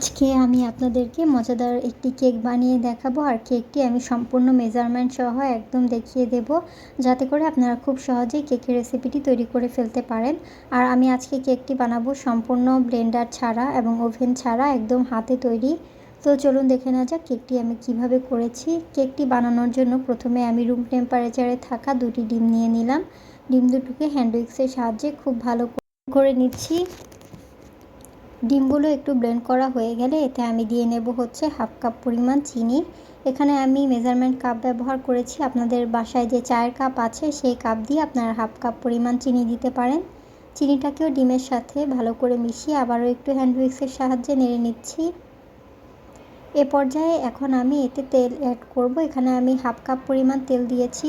আজকে আমি আপনাদেরকে মজাদার একটি কেক বানিয়ে দেখাবো, আর কেকটি আমি সম্পূর্ণ মেজারমেন্ট সহ একদম দেখিয়ে দেব, যাতে করে আপনারা খুব সহজেই কেকের রেসিপিটি তৈরি করে ফেলতে পারেন। আর আমি আজকে কেকটি বানাবো সম্পূর্ণ ব্লেন্ডার ছাড়া এবং ওভেন ছাড়া, একদম হাতে তৈরি। তো চলুন দেখে নেওয়া যাক কেকটি আমি কিভাবে করেছি। কেকটি বানানোর জন্য প্রথমে আমি রুম টেম্পারেচারে থাকা 2টি ডিম নিয়ে নিলাম। ডিম দুটোকে হ্যান্ড উইক্সের সাহায্যে খুব ভালো করে নিচ্ছি। ডিমগুলো একটু ব্লেন্ড করা হয়ে গেলে এতে আমি দিয়ে নেব হচ্ছে 1/2 কাপ পরিমাণ চিনি। এখানে আমি মেজারমেন্ট কাপ ব্যবহার করেছি, আপনাদের বাসায় যে চায়ের কাপ আছে সেই কাপ দিয়ে আপনারা 1/2 কাপ পরিমাণ চিনি দিতে পারেন। চিনিটাকেও ডিমের সাথে ভালো করে মিশিয়ে আবারও একটু হ্যান্ড উইক্সের সাহায্যে নেড়ে নিচ্ছি। এ পর্যায়ে এখন আমি এতে তেল অ্যাড করব। এখানে আমি 1/2 কাপ পরিমাণ তেল দিয়েছি।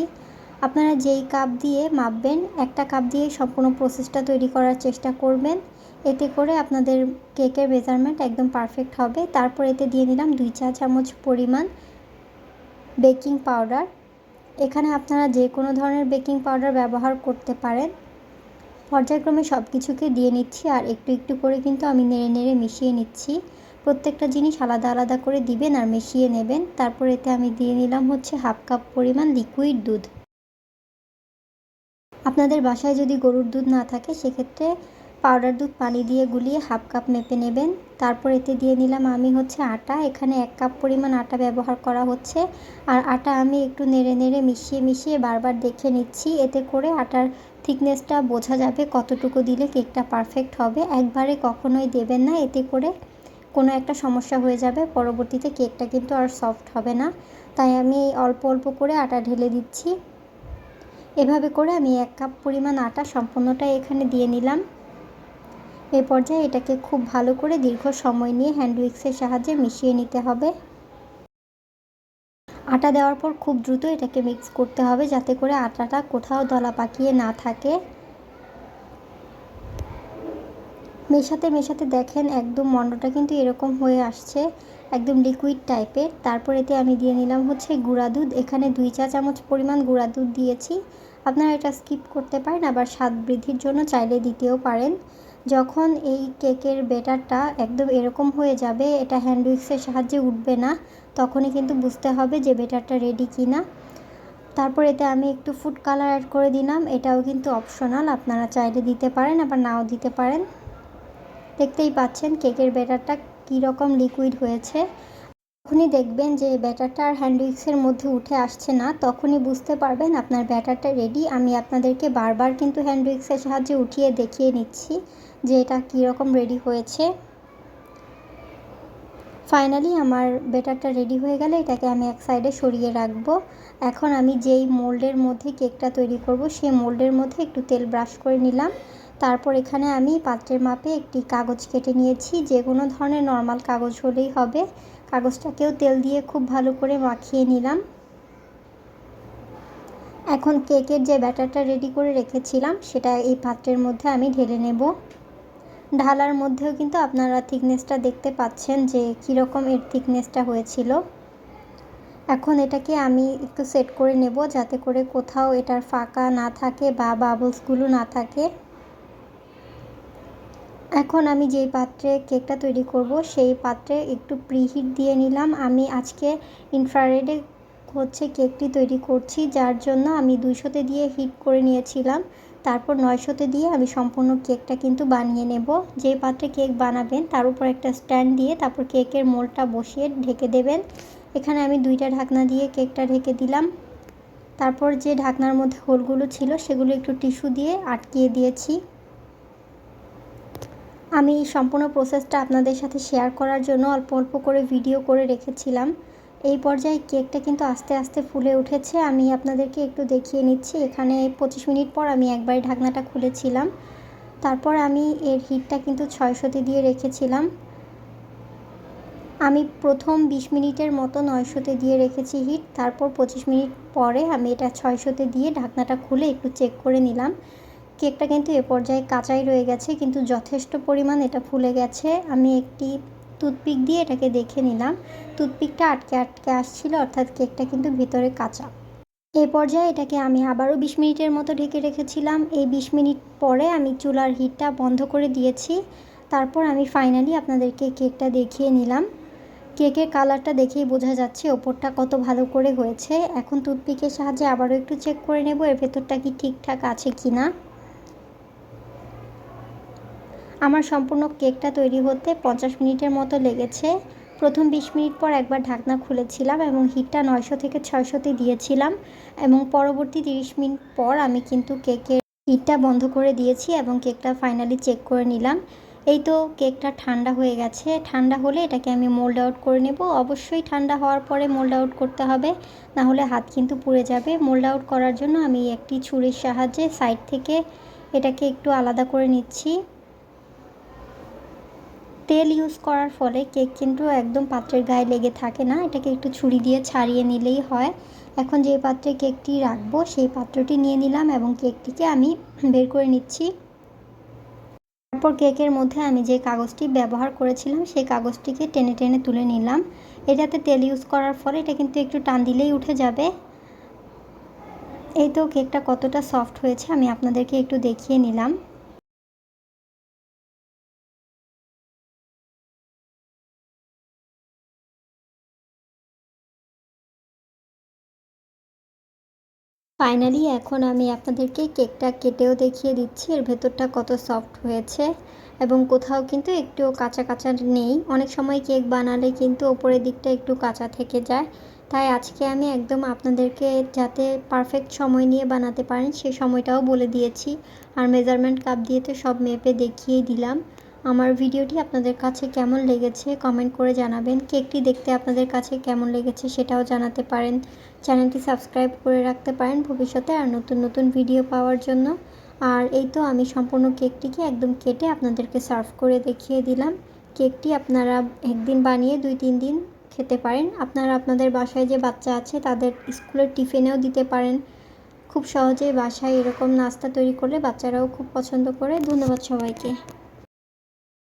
আপনারা যেই কাপ দিয়ে মাপবেন, একটা কাপ দিয়ে সম্পূর্ণ প্রসেসটা তৈরি করার চেষ্টা করবেন, এতে করে আপনাদের কেকের মেজারমেন্ট একদম পারফেক্ট হবে। তারপর এতে দিয়ে নিলাম 2 চা চামচ পরিমাণ বেকিং পাউডার। এখানে আপনারা যে কোনো ধরনের বেকিং পাউডার ব্যবহার করতে পারেন। পর্যায়ক্রমে সব কিছুকে দিয়ে নিচ্ছি, আর একটু একটু করে কিন্তু আমি নেড়ে নেড়ে মিশিয়ে নিচ্ছি। প্রত্যেকটা জিনিস আলাদা আলাদা করে দিবেন আর মিশিয়ে নেবেন। তারপর এতে আমি দিয়ে নিলাম হচ্ছে 1/2 কাপ পরিমাণ লিকুইড দুধ। আপনাদের বাসায় যদি গরুর দুধ না থাকে সেক্ষেত্রে পাউডার দুধ পানি দিয়ে গুলিয়ে 1/2 কাপ মেপে নেবেন। তারপর এতে দিয়ে নিলাম আমি হচ্ছে আটা। এখানে 1 কাপ পরিমাণ আটা ব্যবহার করা হচ্ছে। আর আটা আমি একটু নেড়ে নেড়ে মিশিয়ে মিশিয়ে বারবার দেখে নিচ্ছি, এতে করে আটার থিকনেসটা বোঝা যাবে কতটুকু দিলে কেকটা পারফেক্ট হবে। একবারে কখনোই দেবেন না, এতে করে কোনো একটা সমস্যা হয়ে যাবে, পরবর্তীতে কেকটা কিন্তু আর সফট হবে না। তাই আমি অল্প অল্প করে আটা ঢেলে দিচ্ছি। এভাবে করে আমি 1 কাপ পরিমাণ আটা সম্পূর্ণটাই এখানে দিয়ে নিলাম। এই পর্যায়ে এটাকে খুব ভালো করে দীর্ঘ সময় নিয়ে হ্যান্ড উইক্সের সাহায্যে মিশিয়ে নিতে হবে। আটা দেওয়ার পর খুব দ্রুত এটাকে মিক্স করতে হবে, যাতে করে আটাটা কোথাও দলা পাকিয়ে না থাকে। মেশাতে মেশাতে দেখেন একদম মন্ডটা কিন্তু এরকম হয়ে আসছে, একদম লিকুইড টাইপের। তারপর এতে আমি দিয়ে নিলাম হচ্ছে গুঁড়া দুধ। এখানে 2 চা চামচ পরিমাণ গুঁড়া দুধ দিয়েছি। আপনারা এটা স্কিপ করতে পারেন, আবার স্বাদ বৃদ্ধির জন্য চাইলে দিতেও পারেন। যখন এই কেকের ব্যাটারটা একদম এরকম হয়ে যাবে, এটা হ্যান্ড উইক্সের সাহায্যে উঠবে না, তখনই কিন্তু বুঝতে হবে যে ব্যাটারটা রেডি কিনা। তারপর এতে আমি একটু ফুড কালার অ্যাড করে দিলাম। এটাও কিন্তু অপশনাল, আপনারা চাইলে দিতে পারেন আবার নাও দিতে পারেন। দেখতেই পাচ্ছেন কেকের ব্যাটারটা কীরকম লিকুইড হয়েছে। যখনই দেখবেন যে ব্যাটারটা আর হ্যান্ড উইক্সের মধ্যে উঠে আসছে না, তখনই বুঝতে পারবেন আপনার ব্যাটারটা রেডি। আমি আপনাদেরকে বারবার কিন্তু হ্যান্ড উইক্সের সাহায্যে উঠিয়ে দেখিয়ে নিচ্ছি যে এটা কীরকম রেডি হয়েছে। ফাইনালি আমার ব্যাটারটা রেডি হয়ে গেলে এটাকে আমি এক সাইডে সরিয়ে রাখবো। এখন আমি যেই মোল্ডের মধ্যে কেকটা তৈরি করব, সেই মোল্ডের মধ্যে একটু তেল ব্রাশ করে নিলাম। তারপর এখানে আমি পাত্রের মাপে একটি কাগজ কেটে নিয়েছি, যে কোনো ধরনের নর্মাল কাগজ হলেই হবে। কাগজটাকেও তেল দিয়ে খুব ভালো করে মাখিয়ে নিলাম। এখন কেকের যে ব্যাটারটা রেডি করে রেখেছিলাম সেটা এই পাত্রের মধ্যে আমি ঢেলে নেব। ঢালার মধ্যেও কিন্তু আপনারা থিকনেসটা দেখতে পাচ্ছেন যে কীরকম এর থিকনেসটা হয়েছিল। এখন এটাকে আমি একটু সেট করে নেব, যাতে করে কোথাও এটার ফাঁকা না থাকে বা বাবলসগুলো না থাকে। এখন আমি যেই পাত্রে কেকটা তৈরি করব সেই পাত্রে একটু প্রিহিট দিয়ে নিলাম। আমি আজকে ইনফ্রারেডে হচ্ছে কেকটি তৈরি করছি, যার জন্য আমি 200তে দিয়ে হিট করে নিয়েছিলাম। তারপর 900তে দিয়ে আমি সম্পূর্ণ কেকটা কিন্তু বানিয়ে নেব। যে পাত্রে কেক বানাবেন তার উপর একটা স্ট্যান্ড দিয়ে তারপর কেকের মোল্ডটা বসিয়ে ঢেকে দেবেন। এখানে আমি 2টা ঢাকনা দিয়ে কেকটা ঢেকে দিলাম। তারপর যে ঢাকনার মধ্যে হোলগুলো ছিল সেগুলো একটু টিস্যু দিয়ে আটকিয়ে দিয়েছি। আমি সম্পূর্ণ প্রসেসটা আপনাদের সাথে শেয়ার করার জন্য অল্প অল্প করে ভিডিও করে রেখেছিলাম। এই পর্যায়ে কেকটা কিন্তু আস্তে আস্তে ফুলে উঠেছে। আমি আপনাদেরকে একটু দেখিয়ে নিচ্ছি। এখানে 25 মিনিট পর আমি একবারে ঢাকনাটা খুলেছিলাম। তারপর আমি এর হিটটা কিন্তু 600তে দিয়ে রেখেছিলাম। আমি প্রথম 20 মিনিটের মতো 900তে দিয়ে রেখেছি হিট। তারপর 25 মিনিট পরে আমি এটা 600তে দিয়ে ঢাকনাটা খুলে একটু চেক করে নিলাম। কেকটা কিন্তু এ পর্যায়ে কাঁচাই রয়ে গেছে, কিন্তু যথেষ্ট পরিমাণ এটা ফুলে গেছে। আমি একটি টুথপিক দিয়ে এটাকে দেখে নিলাম। টুথপিকটা আটকে আটকে আসছিল, অর্থাৎ কেকটা কিন্তু ভিতরে কাঁচা। এই পর্যায়ে এটাকে আমি আবারও 20 মিনিটের মতো ঢেকে রেখেছিলাম। এই 20 মিনিট পরে আমি চুলার হিটটা বন্ধ করে দিয়েছি। তারপর আমি ফাইনালি আপনাদেরকে কেকটা দেখিয়ে নিলাম। কেকের কালারটা দেখেই বোঝা যাচ্ছে ওপরটা কত ভালো করে হয়েছে। এখন টুথপিকের সাহায্যে আবারও একটু চেক করে নেব এর ভেতরটা কি ঠিকঠাক আছে কি না। আমার সম্পূর্ণ কেকটা তৈরি হতে 50 মিনিটের মতো লেগেছে। প্রথম 20 মিনিট পর একবার ঢাকনা খুলেছিলাম এবং হিটটা 900 থেকে 600-তে দিয়েছিলাম এবং পরবর্তী 30 মিনিট পর আমি কিন্তু কেকের হিটটা বন্ধ করে দিয়েছি এবং কেকটা ফাইনালি চেক করে নিলাম। এই তো কেকটা ঠান্ডা হয়ে গেছে। ঠান্ডা হলে এটাকে আমি মোল্ড আউট করে নেব। অবশ্যই ঠান্ডা হওয়ার পরে মোল্ড আউট করতে হবে, না হলে হাত কিন্তু পুড়ে যাবে। মোল্ড আউট করার জন্য আমি একটি ছুরির সাহায্যে সাইড থেকে এটাকে একটু আলাদা করে নিচ্ছি। তেল ইউজ করার ফলে কেক কিন্তু একদম পাত্রের গায়ে লেগে থাকে না, এটাকে একটু ছুরি দিয়ে ছাড়িয়ে নিলেই হয়। এখন যে পাত্রে কেকটি রাখবো সেই পাত্রটি নিয়ে নিলাম এবং কেকটিকে আমি বের করে নিচ্ছি। তারপর কেকের মধ্যে আমি যে কাগজটি ব্যবহার করেছিলাম সেই কাগজটিকে টেনে টেনে তুলে নিলাম। এটাতে তেল ইউজ করার ফলে এটা কিন্তু একটু টান দিলেই উঠে যাবে। এই তো কেকটা কতটা সফট হয়েছে আমি আপনাদেরকে একটু দেখিয়ে নিলাম। ফাইনালি এখন আমি আপনাদেরকে কেকটা কেটেও দেখিয়ে দিচ্ছি এর ভেতরটা কত সফট হয়েছে এবং কোথাও কিন্তু একটুও কাঁচা কাঁচা নেই। অনেক সময় কেক বানালে কিন্তু ওপরের দিকটা একটু কাঁচা থেকে যায়, তাই আজকে আমি একদম আপনাদেরকে যাতে পারফেক্ট সময় নিয়ে বানাতে পারেন সেই সময়টাও বলে দিয়েছি। আর মেজারমেন্ট কাপ দিয়ে তো সব মেপে দেখিয়েই দিলাম। আমার ভিডিওটি আপনাদের কাছে কেমন লেগেছে কমেন্ট করে জানাবেন। কেকটি দেখতে আপনাদের কাছে কেমন লেগেছে সেটাও জানাতে পারেন। চ্যানেলটি সাবস্ক্রাইব করে রাখতে পারেন ভবিষ্যতে আর নতুন নতুন ভিডিও পাওয়ার জন্য। আর এই তো আমি সম্পূর্ণ কেকটিকে একদম কেটে আপনাদেরকে সার্ভ করে দেখিয়ে দিলাম। কেকটি আপনারা একদিন বানিয়ে 2-3 দিন খেতে পারেন। আপনারা আপনাদের বাসায় যে বাচ্চা আছে তাদের স্কুলের টিফিনেও দিতে পারেন। খুব সহজেই বাসায় এরকম নাস্তা তৈরি করলে বাচ্চারাও খুব পছন্দ করে। ধন্যবাদ সবাইকে।